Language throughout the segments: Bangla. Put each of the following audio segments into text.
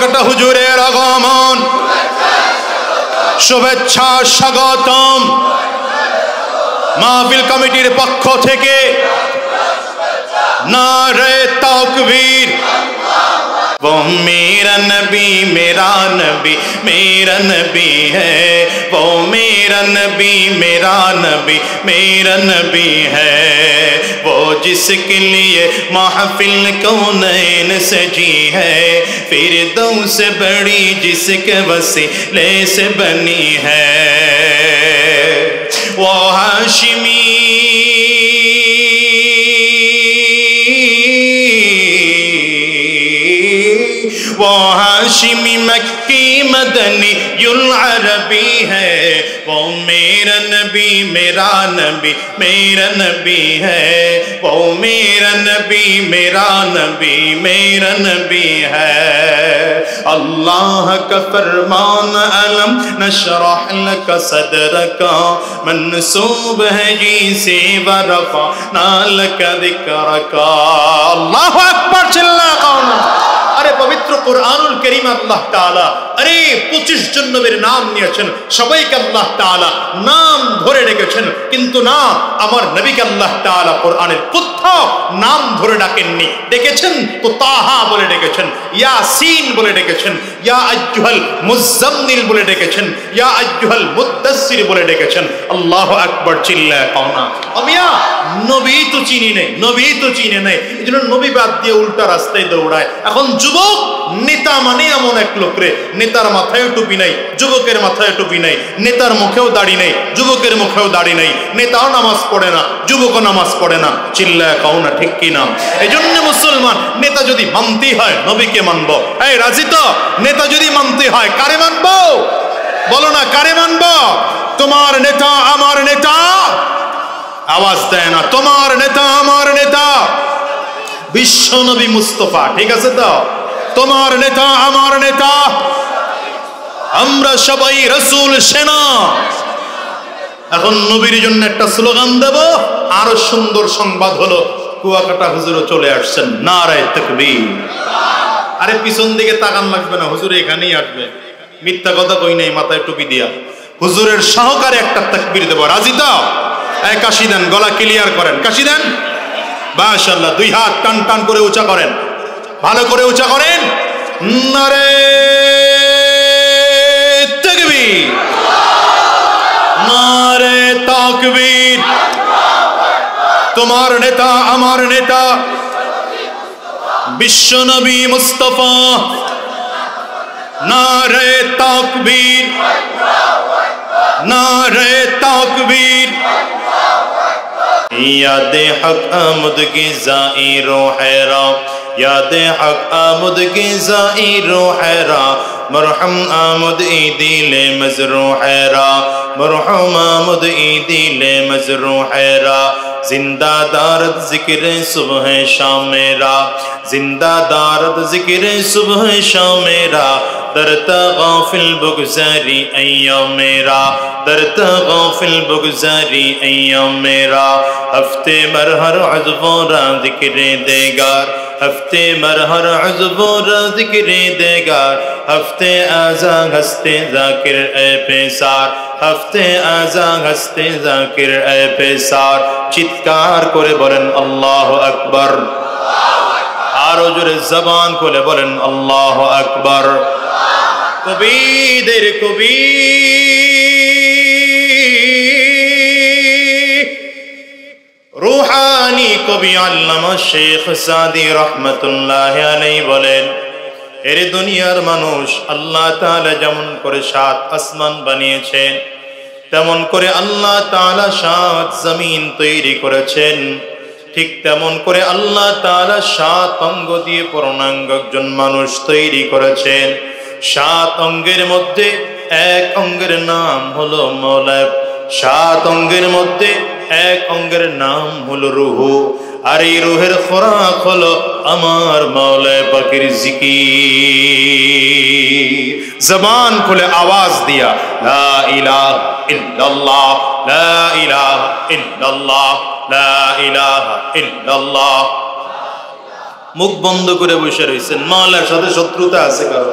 কুয়াকাটা হুজুরের আগমন, শুভেচ্ছা স্বাগতম। মাহফিল কমিটির পক্ষ থেকে নারে তাকবীর। वो मेरा नबी मेरा नबी मेरा नबी है, वो मेरा नबी मेरा नबी मेरा नबी है, वो जिसके लिए महफिल कौनैन सजी है, फिरदौस से बड़ी जिसके वसीले से बनी है, वो हाशिमी वो हाशिमी मक्की मदनी युल अरबी है, वो मेरा नबी मेरा नबी मेरा नबी है, वो मेरा नबी मेरा नबी मेरा नबी है। अल्लाह का फरमान अलम नशरह लक सदरका मंसूब है जी से वरफअना लक जिक्रका। अल्लाहु अकबर, चिल्ला कौन। अरे पवित्र कुरानुल करीम अल्लाह ताला अरे 25 জন নবীর নাম নিয়েছেন, সবাইকে আল্লাহ তাআলা নাম ধরে ডেকেছেন, কিন্তু না আমার নবীকে আল্লাহ তাআলা কোরআনের কোথাও নাম ধরে ডাকেননি। ডেকেছেন তো তাহা বলে ডেকেছেন, ইয়াসিন বলে ডেকেছেন, ইয়া আইয়ুহাল মুজাম্মিল বলে ডেকেছেন, ইয়া আইয়ুহাল মুদ্দাসসির বলে ডেকেছেন। আল্লাহু আকবার, চিল্লায় কাওনা। আমিয়া নবী তো চিনি নাই, নবী তো চিনে নাই, এজন্য নবী বাদ দিয়ে উল্টা রাস্তায় দৌড়ায়। এখন যুবক নেতা মানে এমন এক লোক রে, নেতার মাথায় টুপি নাই, যুবকের মাথায় টুপি নাই, নেতার মুখেও দাড়ি নাই, যুবকের মুখেও দাড়ি নাই, নেতাও নামাজ পড়ে না, যুবকও নামাজ পড়ে না। চিল্লায় কাও না, ঠিক কি না? এজন্য মুসলমান নেতা যদি মানতে হয় নবীকে মানব। এই রাজি তো? নেতা যদি মানতে হয় কারে মানব? বলো না, কারে মানব? তোমার নেতা আমার নেতা আওয়াজ দেয় না, তোমার নেতা আমার নেতা বিশ্ব নবী মুস্তাফা, ঠিক আছে তো? তোমার নেতা আমার নেতা, আমরা সবাই রাসূল সেনা। এখন নবীর জন্য একটা স্লোগান দেব। আরো সুন্দর সংবাদ হলো কুয়াকাটা হুজুরও চলে আসছেন, নারায়ে তাকবীর। আরে পিছন দিকে তাকান লাগবে না, হুজুর এখানেই আসবে, মিথ্যা কথা কই নাই, মাথায় টুপি দিয়া হুজুরের সহকারে একটা তাকবীর দেব। রাজি তো? এই কাশি দেন, গলা ক্লিয়ার করেন, কাশি দেন। মাশাআল্লাহ, দুই হাত টান টান করে উঁচা করেন, ভালো করে উঁচা করেন। নারে তাকবীর, নারে তাকবীর। তোমার নেতা আমার নেতা বিশ্ব নবী মুস্তাফা, নারে তাকবীর, নারে তাকবীর। यादे हक आमद की ज़ाइरो हैरा, यादे हक आमद की ज़ाइरो हैरा, मरहम आमद ईदिले मजरू हैरा, मरहम आमद ईदिले मजरू हैरा। जिंदा दारद जिक्र सुबह शाम मेरा, जिंदा दारद जिक्र सुबह शाम मेरा, दरता गाफिल बुगज़ारी अय्याम मेरा, दरता गाफिल बुगज़ारी अय्याम मेरा। हफ्ते मरहर अज़्वोरा ज़िक्रे देगार, हफ्ते मरहर अज़्वोरा ज़िक्रे देगार, हफ्ते आज़ा हस्ते ज़ाकिर ए पेसार, हफ्ते आज़ा हस्ते ज़ाकिर ए पेसार। चित्कार करे बोलेन अल्लाहु अकबर, आरो जोरे ज़बान खोले बोलेन अल्लाहु अकबर। कबीर कबीर रूहानी कवि আল্লামা শেখ সাদি রহমাতুল্লাহি আলাইহি বলেন, এরে দুনিয়ার মানুষ, আল্লাহ তাআলা যেমন করে 7 আসমান বানিয়েছেন, তেমন করে আল্লাহ তাআলা 7 জমিন তৈরি করেছেন। ঠিক তেমন করে আল্লাহ তাআলা 7 অঙ্গ দিয়ে পূর্ণাঙ্গ একজন মানুষ তৈরি করেছেন। 7 অঙ্গের মধ্যে এক অঙ্গের নাম হলো মৌলা, 7 অঙ্গের মধ্যে এক অঙ্গের নাম হলো রূহ, আর এই রূহের খোরাক হলো আমার মাওলা পাকের জিকির। জবান খুলে আওয়াজ দিয়া লা ইলাহা ইল্লাল্লাহ, লা ইলাহা ইল্লাল্লাহ, লা ইলাহা ইল্লাল্লাহ। মুখ বন্ধ করে বসে রয়েছেন, মাওলার সাথে শত্রুতা আছে কারো?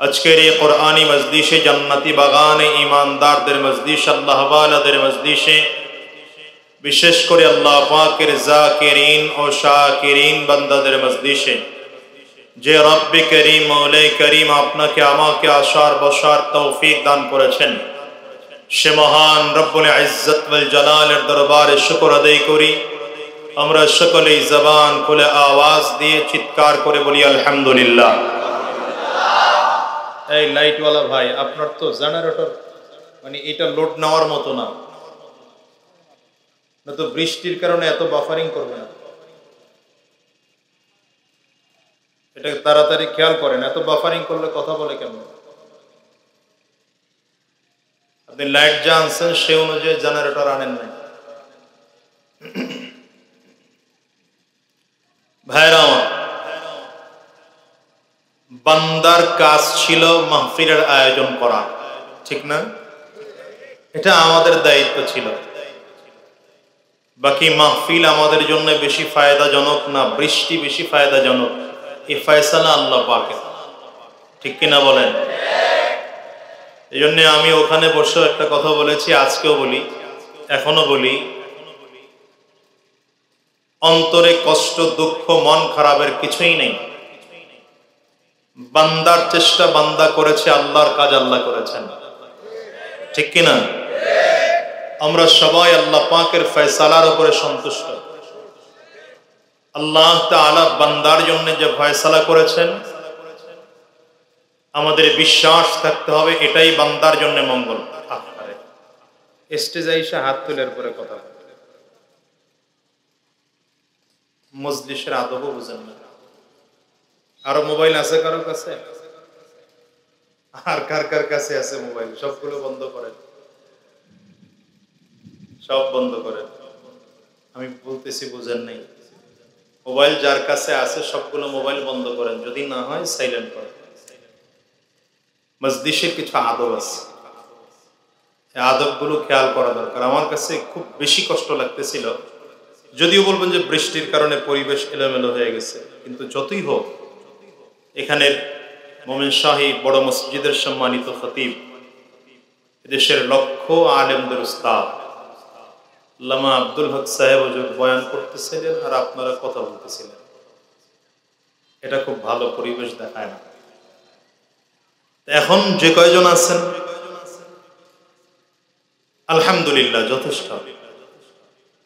আজকের এই কোরআনী মজলিসে, জান্নাতি বাগানে, ঈমানদারদের মজলিস, আল্লাহ ওয়ালাদের মজলিসে, বিশেষ করে আল্লাহ পাকের যাকিরিন ও শাকিরিন বান্দাদের মজলিসে যে রব্বে করিম, মৌলা করিম আপনাকে আমাকে আসার বসার তৌফিক দান করেছেন, সে মহান রব্বুল ইজ্জত ওয়াল জালালের দরবারে শুকর আদায় করি। আমরা সকলেই জবান খুলে আওয়াজ দিয়ে চিৎকার করে বলি আলহামদুলিল্লাহ। এই লাইটওয়ালা ভাই, আপনার তো জেনারেটর মানে এটা লোড নেওয়ার মতো না, তো বৃষ্টির কারণে এত বাফারিং করবে না, এটা তাড়াতাড়ি খেয়াল করেন। এত বাফারিং করলে কথা বলে কেমন? আপনি লাইট যা আনছেন সে অনুযায়ী জেনারেটর আনেন নাই। ভাইরা আমার, বান্দার কাজ ছিল মাহফিলের আয়োজন করা, ঠিক না? এটা আমাদের দায়িত্ব ছিল। বাকি মাহফিল আমাদের জন্য বেশি ফায়দাজনক না বৃষ্টি বেশি ফায়দাজনক, এই ফয়সালা আল্লাহ পাকের, ঠিক কিনা বলেন? এই জন্য আমি ওখানে বসে একটা কথা বলেছি, আজকেও বলি, এখনো বলি, অন্তরে কষ্ট, দুঃখ, মন খারাপের কিছুই নেই। বান্দার চেষ্টা বান্দা করেছে, আল্লাহর কাজ আল্লাহ করেছেন, ঠিক কিনা? আমরা সবাই আল্লাহ পাকের ফয়সালার উপরে সন্তুষ্ট। আল্লাহ তাআলা বান্দার জন্য যে ফয়সালা করেছেন, আমাদের বিশ্বাস থাকতে হবে এটাই বান্দার জন্য মঙ্গল। স্টেজে এসে হাত তুলের পরে কথা বলে, মজলিসের আদবও বুঝেন না। আরো মোবাইল আছে কারো কাছে? আর কার কার কাছে আছে মোবাইল? সবগুলো বন্ধ করেন, সব বন্ধ করেন। আমি বলতেছি বুঝেন নাই। মোবাইল যার কাছে আছে সবগুলো মোবাইল বন্ধ করেন, যদি না হয় সাইলেন্ট করেন। মজলিসের কিছু আদব আছে, এই আদবগুলো খেয়াল করা দরকার। আমার কাছে খুব বেশি কষ্ট লাগতেছিল, যদিও বলবেন যে বৃষ্টির কারণে পরিবেশ এলোমেলো হয়ে গেছে, কিন্তু যতই হোক এখানের মোমিন শাহী বড় মসজিদের সম্মানিত খতিব, দেশের লক্ষ আলেমদের উস্তাদ আল্লামা আব্দুল হক সাহেব হুজুর বয়ান করতেছিলেন আর আপনারা কথা বলতেছিলেন, এটা খুব ভালো পরিবেশ দেখায় না। এখন যে কয়জন আছেন আলহামদুলিল্লাহ যথেষ্ট,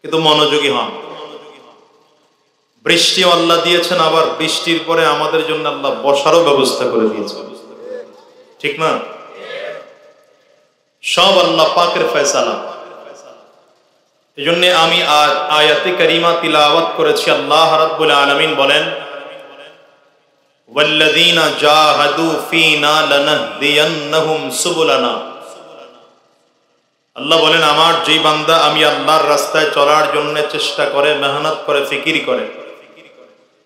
কিন্তু মনোযোগী হন। বৃষ্টি আল্লাহ দিয়েছেন, আবার বৃষ্টির পরে আমাদের জন্য আল্লাহ বসারও ব্যবস্থা করে দিয়েছেন, ঠিক না? সব আল্লাহ পাকের ফয়সালা। এই জন্য আমি আয়াতে কারিমা তিলাওয়াত করেছি। আল্লাহ রাব্বুল আলামিন বলেন, ওয়াল্লাযীনা জাহাদু ফীনা লানাহদিয়ান্নাহুম সুবুলানা। আল্লাহ বলেন, আমার যেই বান্দা আমি আল্লাহর রাস্তায় চলার জন্য চেষ্টা করে, মেহনত করে, ফিকির করে,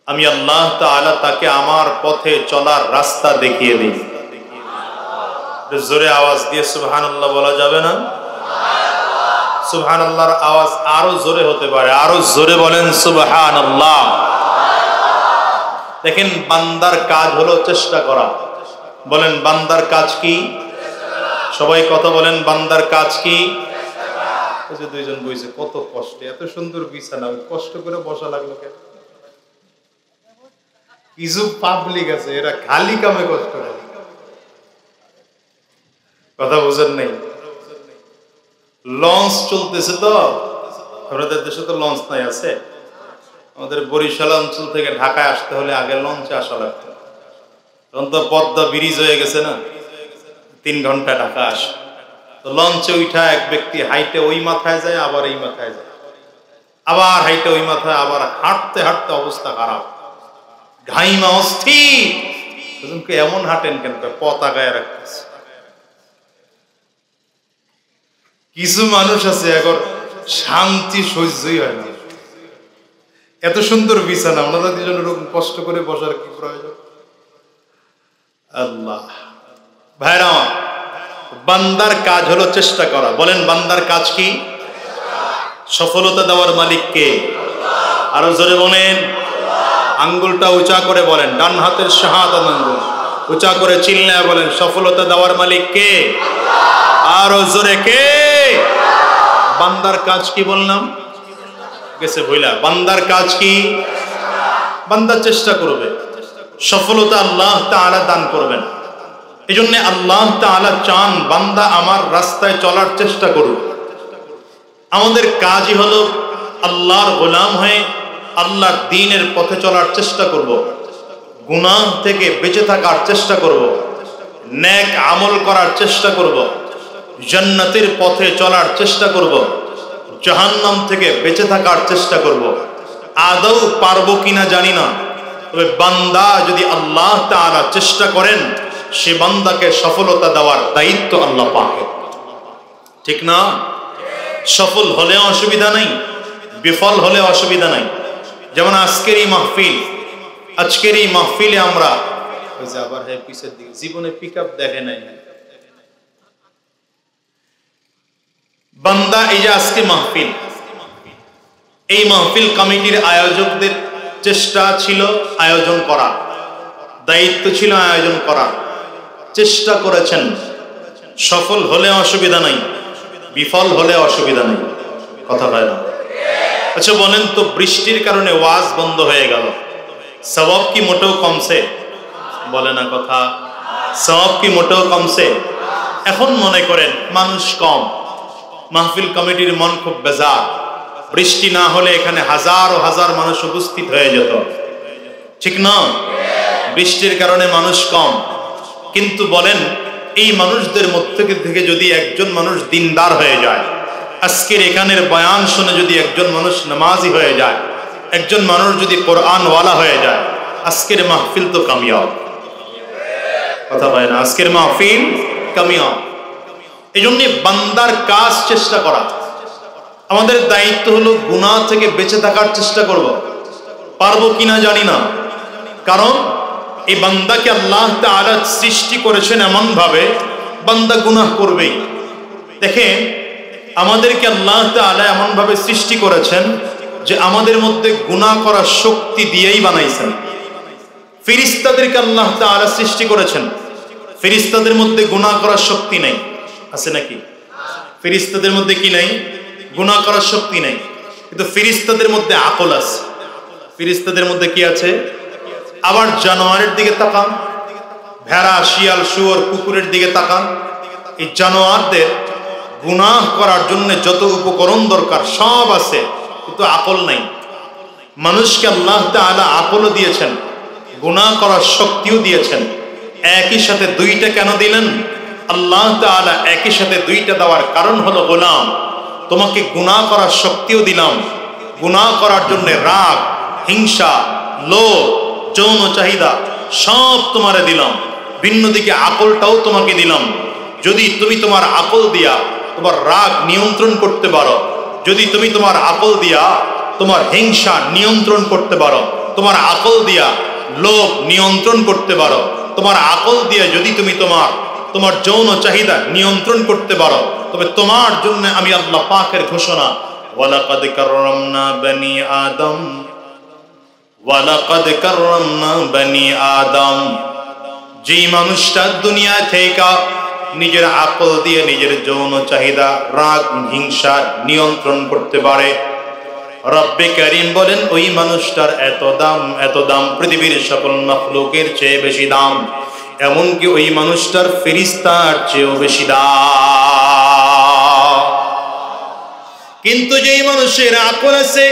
আমি আল্লাহ তাআলা তাকে আমার পথে চলার রাস্তা দেখিয়ে দিই। জোরে আওয়াজ দিয়ে সুবহানাল্লাহ বলা যাবে না? সুবহানাল্লাহর আওয়াজ আরো জোরে হতে পারে, আরো জোরে বলেন সুবহানাল্লাহ। দেখেন, বান্দার কাজ হলো চেষ্টা করা। বলেন বান্দার কাজ কি? সবাই কথা বলেন, বান্দার কাজ কি? ওই যে দুইজন বইছে, কত কষ্ট, এত সুন্দর বিছানা, কষ্ট করে বসা লাগলো কেন? কিছু পাবলিক আছে এরা খালি কামে কষ্ট করে, কথা বুঝেন নাই? লঞ্চ চলতেছে তো, আপনাদের দেশে তো লঞ্চ নাই আছে। আমাদের বরিশাল অঞ্চল থেকে ঢাকায় আসতে হলে আগে লঞ্চে আসা লাগতো, তখন তো পদ্মা ব্রিজ হয়ে গেছে না, 3 ঘন্টা ঢাকা আসে। তো লঞ্চে উঠা এক ব্যক্তি হাইটে ওই মাথায় যায়, আবার এই মাথায় যায়, আবার হাইটে ওই মাথায়, আবার হাঁটতে হাঁটতে অবস্থা খারাপ, ঘাইমা অস্থির। এমন হাঁটেন কেন? পতাকায় রাখতেছে। কিছু মানুষ আছে এখন শান্তি সহ্যই হয় না, এত সুন্দর বিছানা, ওনারা দুজন এরকম কষ্ট করে বসার কি প্রয়োজন? আল্লাহ ভাইরা, বান্দার কাজ হলো চেষ্টা করা। বলেন বান্দার কাজ কি? সফলতা দেওয়ার মালিক কে? আরো জোরে বলেন, আঙ্গুলটা উঁচা করে বলেন, ডান হাতের শাহাদাত আঙ্গুল, উঁচা করে চিল্লায় বলেন, সফলতা দেওয়ার মালিক কে? আরো জোরে কে? বান্দার কাজ কি বললাম? গেছে বইলা, বান্দার কাজ কি? বান্দা চেষ্টা করবে, সফলতা আল্লাহ তাআলা দান করবেন। এই জন্য আল্লাহ তাআলা চান বান্দা আমার রাস্তায় চলার চেষ্টা করুক। আমাদের কাজই হলো আল্লাহর গোলাম হয়ে আল্লাহর দ্বীনের পথে চলার চেষ্টা করব, গুনাহ থেকে বেঁচে থাকার চেষ্টা করব, নেক আমল করার চেষ্টা করব, জান্নাতের পথে চলার চেষ্টা করব, জাহান্নাম থেকে বেঁচে থাকার চেষ্টা করব। আদৌ পারবো কিনা জানি না, তবে বান্দা যদি আল্লাহ তাআলা চেষ্টা করেন, সে বান্দাকে সফলতা দেওয়ার দায়িত্ব আল্লাহ পাকের, ঠিক না? সফল হলে অসুবিধা নাই, বিফল হলে অসুবিধা নাই। যেমন আজকের এই মাহফিলে আমরা পিছের দিকে জীবনে পিকআপ দেখে নাই বান্দা। এই যে আজকে মাহফিল, এই মাহফিল কমিটির আয়োজকদের চেষ্টা ছিল আয়োজন করা, দায়িত্ব ছিল আয়োজন করা, চেষ্টা করেছেন। সফল হলে অসুবিধা নাই, বিফল হলে অসুবিধা নেই, কথা হয় না? আচ্ছা বলেন তো, বৃষ্টির কারণে ওয়াজ বন্ধ হয়ে গেল, সওয়াব কি মোটেও কমছে? বলে না কথা, সওয়াব কি মোটেও কমছে? এখন মনে করেন মানুষ কম, মাহফিল কমিটির মন খুব বেজার, বৃষ্টি না হলে এখানে হাজার ও হাজার মানুষ উপস্থিত হয়ে যেত, ঠিক না? বৃষ্টির কারণে মানুষ কম, কিন্তু বলেন এই মানুষদের মধ্যে থেকে যদি একজন মানুষ দিনদার হয়ে যায়, আজকের এখানের বয়ান শুনে যদি একজন মানুষ নামাজি হয়ে যায়, একজন মানুষ যদি কোরআনওয়ালা হয়ে যায়, আজকের মাহফিল তো কামিয়াব, কথা হয় না? আজকের মাহফিল কামিয়াব। এই জন্য বান্দার কাজ চেষ্টা করা, আমাদের দায়িত্ব হলো গুনাহ থেকে বেঁচে থাকার চেষ্টা করব। পারবো কিনা জানি না, কারণ এই বান্দাকে আল্লাহ তাআলা সৃষ্টি করেছেন এমন ভাবে বান্দা গুনাহ করবেই। দেখেন আমাদেরকে আল্লাহ তাআলা এমন ভাবে সৃষ্টি করেছেন যে আমাদের মধ্যে গুনাহ করার শক্তি দিয়েই বানাইছেন। ফেরেশতাদেরকে আল্লাহ তাআলা সৃষ্টি করেছেন, ফেরেশতাদের মধ্যে গুনাহ করার শক্তি নেই, আছে নাকি? ফেরেশতাদের মধ্যে কি নাই? গুনাহ করার শক্তি নেই, কিন্তু ফেরেশতাদের মধ্যে আকল আছে। ফেরেশতাদের মধ্যে কি আছে? আবার জানোয়ারের দিকে তাকান, ভেড়া, শিয়াল, শুয়োর, কুকুরের দিকে তাকান, এই জানোয়ারদের গুনাহ করার জন্য যত উপকরণ দরকার সব আছে, কিন্তু আকল নাই। মানুষকে আল্লাহ তাআলা আকলও দিয়েছেন, গুনাহ করার শক্তিও দিয়েছেন। একই সাথে দুইটা কেন দিলেন? আল্লাহ তাআলা একই সাথে দুইটা দেওয়ার কারণ হলো, গোলাম তোমাকে গুনাহ করার শক্তিও দিলাম, গুনাহ করার জন্য রাগ, হিংসা, লোভ, যৌন চাহিদা সব তোমারে দিলাম, ভিন্ন দিকে আকলটাও তোমাকে দিলাম। যদি তুমি তোমার আকল দিয়া তোমার রাগ নিয়ন্ত্রণ করতে পারো, যদি তুমি তোমার আকল দিয়া তোমার হিংসা নিয়ন্ত্রণ করতে পারো, তোমার আকল দিয়া লোভ নিয়ন্ত্রণ করতে পারো, তোমার আকল দিয়া যদি তুমি তোমার যৌন চাহিদা নিয়ন্ত্রণ করতে পারো, তবে তোমার জন্য আমি আল্লাহ পাকের ঘোষণা, ওয়ালাকাদ কাররামনা বনি আদম, ওয়ালাকাদ কাররামনা বনি আদম। যেই মানুষটা দুনিয়া থেকে নিজের আকল দিয়ে নিজের যৌন চাহিদা, রাগ, হিংসা নিয়ন্ত্রণ করতে পারে, রব্বে কারীম বলেন ওই মানুষটার এত দাম পৃথিবীর সকল মাখলুকের চেয়ে বেশি দাম, এমনকি ওই মানুষটার ফেরেশতার চেয়েও বেশি দাম। কিন্তু যেই মানুষের আকল আছে,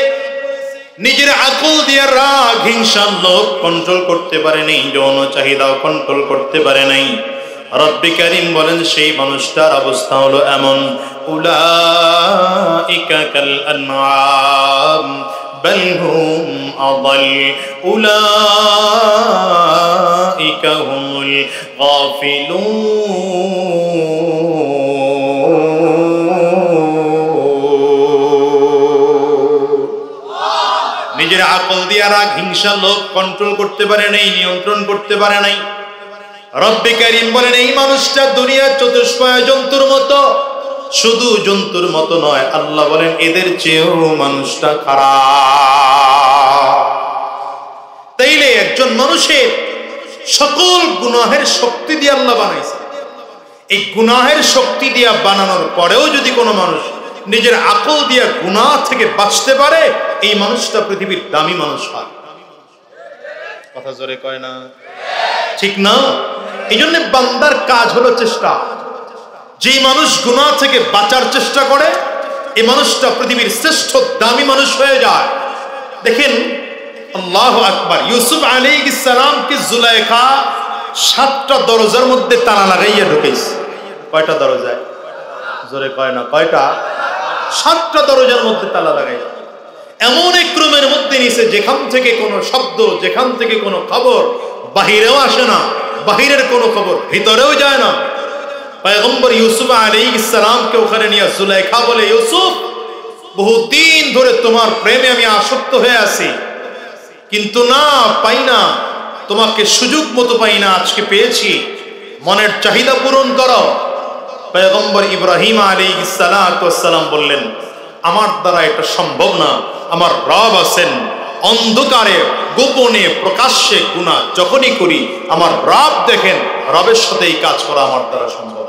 নিজের আকল দিয়ে রাগ, হিংসা, লোভ কন্ট্রোল করতে পারে নাই, যৌন চাহিদাও কন্ট্রোল করতে পারে নাই, রব্বে কারীম বলেন সেই মানুষটার অবস্থা হলো এমন, উলাইকা কাল আনআম বাল হুম আযাল, উলাইকা হুমুল গাফিলুন। নিজের আকল দিয়ে রাগ, হিংসা, লোভ কন্ট্রোল করতে পারে নাই, নিয়ন্ত্রণ করতে পারে নাই। রব্বে কারীম বলেন এই মানুষটা দুনিয়ার চতুষ্পয় জন্তুর মতো, শুধু জন্তুর মতো নয়, আল্লাহ বলেন এদের চেয়েও মানুষটা খারাপ। তাইলে একজন মানুষের সকল গুনাহের শক্তি দিয়ে আল্লাহ বানাইছে। এই গুনাহের শক্তি দিয়া বানানোর পরেও যদি কোনো মানুষ নিজের আকল দিয়া গুনাহ থেকে বাঁচতে পারে, এই মানুষটা পৃথিবীর দামি মানুষ হয়। কথা জোরে কয় না? ঠিক না? এই জন্য বান্দার কাজ হলো চেষ্টা। যে মানুষ গুনাহ থেকে বাঁচার চেষ্টা করে, এই মানুষটা পৃথিবীর শ্রেষ্ঠ দামি মানুষ হয়ে যায়। দেখেন, আল্লাহু আকবার, ইউসুফ আলাইহিস সালামকে জুলাইখা 7টা দরজার মধ্যে তালা লাগাইয়া ঢুকাইছে। কয়টা দরজায়? জোরে কয় না? কয়টা? 7টা দরজার মধ্যে তালা লাগাইয়া এমন এক রুমের মধ্যে নিছে যেখান থেকে কোনো শব্দ, যেখান থেকে কোনো খবর বাহিরেও আসে না, বাহিরের কোনো খবর ভিতরেও যায় না। পয়গম্বর ইউসুফ আলাইহিস সালামকে ওখানে নিয়ে জুলাইখা বলে, ইউসুফ, বহুদিন ধরে তোমার প্রেমে আমি আসক্ত হয়ে আছি, কিন্তু না পাই না, তোমাকে সুযোগ মতো পাই না, আজকে পেয়েছি, মনের চাহিদা পূরণ করো। পয়গম্বর ইব্রাহিম আলাইহিস সালাম বললেন, আমার দ্বারা এটা সম্ভব না, আমার রব আছেন, অন্ধকারে গোপনে প্রকাশ্যে গুনাহ যখনই করি আমার রব দেখেন, রবের সাথে এই কাজ করা আমার দ্বারা সম্ভব।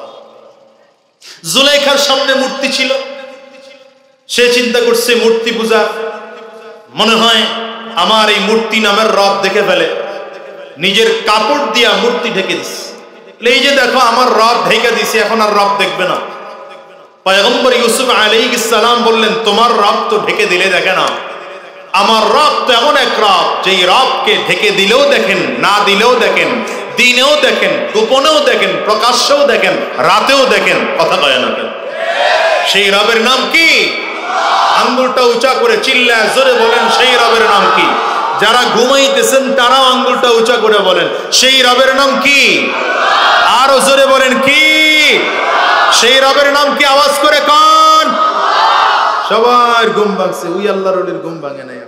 জুলাইখার সামনে মূর্তি ছিল, সে চিন্তা করছে মূর্তি পূজা, মনে হয় আমার এই মূর্তি নামের রব দেখে ফেলে, নিজের কাপড় দিয়া মূর্তি ঢেকে দিছে। এই যে দেখো আমার রব ঢেকে দিছে, এখন আর রব দেখবে না। পয়গম্বর ইউসুফ আলাইহিস সালাম বললেন, তোমার রব তো ঢেকে দিলে দেখে না, আমার রব তো এমন এক রব যেই রবকে ঢেকে দিলেও দেখেন, না দিলেও দেখেন, দিনেও দেখেন, গোপনেও দেখেন, প্রকাশ্যেও দেখেন, রাতেও দেখেন। কথা কয় না কেন? সেই রবের নাম কি? আঙ্গুলটা উঁচা করে চিল্লায় জোরে বলেন, সেই রবের নাম কি? যারা ঘুমাইতেছেন তারাও আঙ্গুলটা উঁচা করে বলেন, সেই রবের নাম কি? আরো জোরে বলেন, কি? সেই রবের নাম কি? আওয়াজ করে কোন? সবার ঘুম ভাঙছে, ওই আল্লাহর ওলির ঘুম ভাঙে নাই।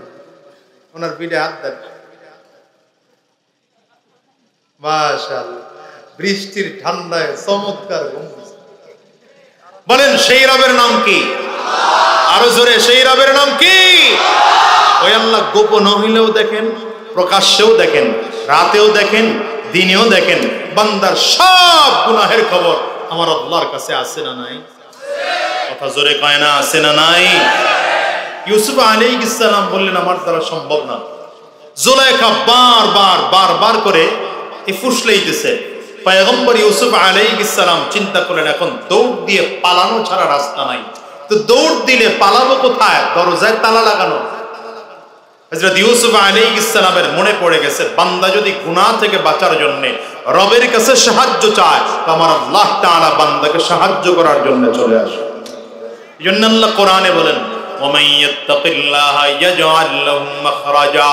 ওনার পিঠে হাত দেন। মাশাআল্লাহ, বৃষ্টির ঠান্ডায় চমৎকার ঘুম। বলেন, সেই রবের নাম কি? আরো জোরে, সেই রবের নাম কি? ওই আল্লাহ গোপন হইলেও দেখেন, প্রকাশ্যেও দেখেন, রাতেও দেখেন, দিনেও দেখেন। বান্দার সব গুনাহের খবর আমার আল্লাহর কাছে আছে না নাই? কথা জোরে কয় না? আছে না নাই? ইউসুফ আলাইহিস সালাম বললেন, আমার দ্বারা সম্ভব না। জুলাইখা বারবার করে এই ফুসলাইতেছে। পয়গম্বর ইউসুফ আলাইহিস সালাম চিন্তা করলেন, এখন দৌড় দিয়ে পালানো ছাড়া রাস্তা নাই, তো দৌড় দিলে পালাবো কোথায়? দরজায় তালা লাগানো। হযরত ইউসুফ আলাইহিস সালামের মনে পড়ে গেছে, বান্দা যদি গুনাহ থেকে বাঁচার জন্য রবের কাছে সাহায্য চায়, তো আমার আল্লাহ তাআলা বান্দাকে সাহায্য করার জন্য চলে আসে। এজন্য আল্লাহ কোরআনে বলেন, ওয়া মান ইয়াত্তাকিল্লাহা ইয়াজআল লাহু মাখরাজা,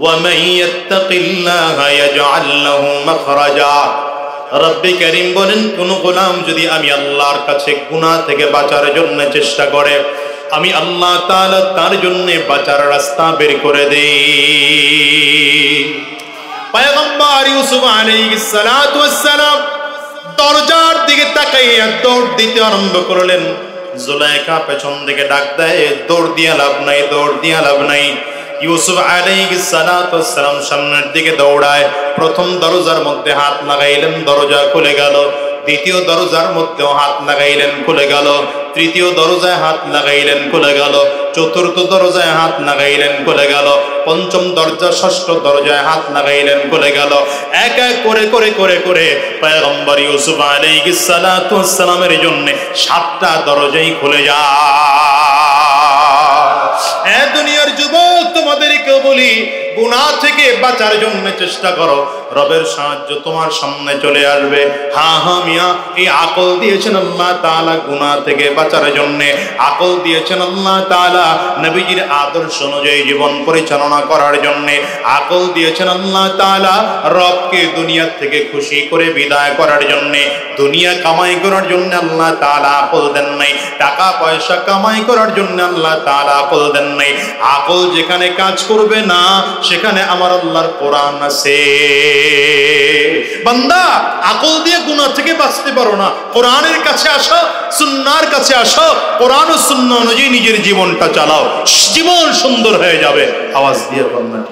ওয়া মান ইয়াত্তাকিল্লাহা ইয়াজআল লাহু মাখরাজা। রব্বে কারীম বলেন, কোন গোলাম যদি আমি আল্লাহর কাছে গুনাহ থেকে বাঁচার জন্য চেষ্টা করে, আমি আল্লাহ তাআলা তার জন্য বাঁচার রাস্তা বের করে দেই। পয়গম্বর ইউসুফ আলাইহিস সালাতু ওয়াস সালাম দরজার দিকে তাকাইয়া দৌড় দিতে আরম্ভ করলেন। জুলাইখা পেছন দিকে ডাক দেয়, দৌড় দিয়া লাভ নাই, দৌড় দিয়া লাভ নাই। ইউসুফ আলাইহিস সালাতু ওয়াস সালাম সামনের দিকে দৌড়ায়। প্রথম দরজার মধ্যে হাত লাগাইলেন, দরজা খুলে গেল। দ্বিতীয় দরজার মধ্যেও হাত লাগাইলেন, খুলে গেল। তৃতীয় দরজায় হাত লাগাইলেন, খুলে গেল। চতুর্থ দরজায় হাত লাগাইলেন, খুলে গেল। পঞ্চম দরজা, ষষ্ঠ দরজায় হাত লাগাইলেন, খুলে গেল। এক এক করে করে করে করে পয়গম্বর ইউসুফ আলাইহিস সালাতু ওয়াস সালামের জন্য 7টা দরজাই খুলে যায়। এ দুনিয়ার যুবক, তোমাদেরকে বলি, গুনাহ থেকে বাঁচার জন্য চেষ্টা করো, রবের সাহায্য তোমার সামনে চলে আসবে। হ্যাঁ মিয়া, এই আকল দিয়েছেন আল্লাহ তাআলা গুনাহ থেকে বাঁচার জন্য, আকল দিয়েছেন আল্লাহ তাআলা নবীজির আদর্শ অনুযায়ী জীবন পরিচালনা করার জন্য, আকল দিয়েছেন আল্লাহ তাআলা রবকে দুনিয়া থেকে খুশি করে বিদায় করার জন্য। দুনিয়া কামাই করার জন্য আল্লাহ তাআলা আকল দেন নাই, টাকা পয়সা কামাই করার জন্য আল্লাহ তাআলা আকল দেন নাই। আকল যেখানে কাজ করবে না, সেখানে আমার আল্লাহর কোরআন আছে। বান্দা, আকল দিয়ে গুনাহ থেকে বাঁচতে পারো না, কোরআনের কাছে আসো, সুন্নাহর কাছে আসো, কোরআন ও সুন্নাহ অনুযায়ী নিজের জীবনটা চালাও, জীবন সুন্দর হয়ে যাবে। আওয়াজ দিয়ে বলুন।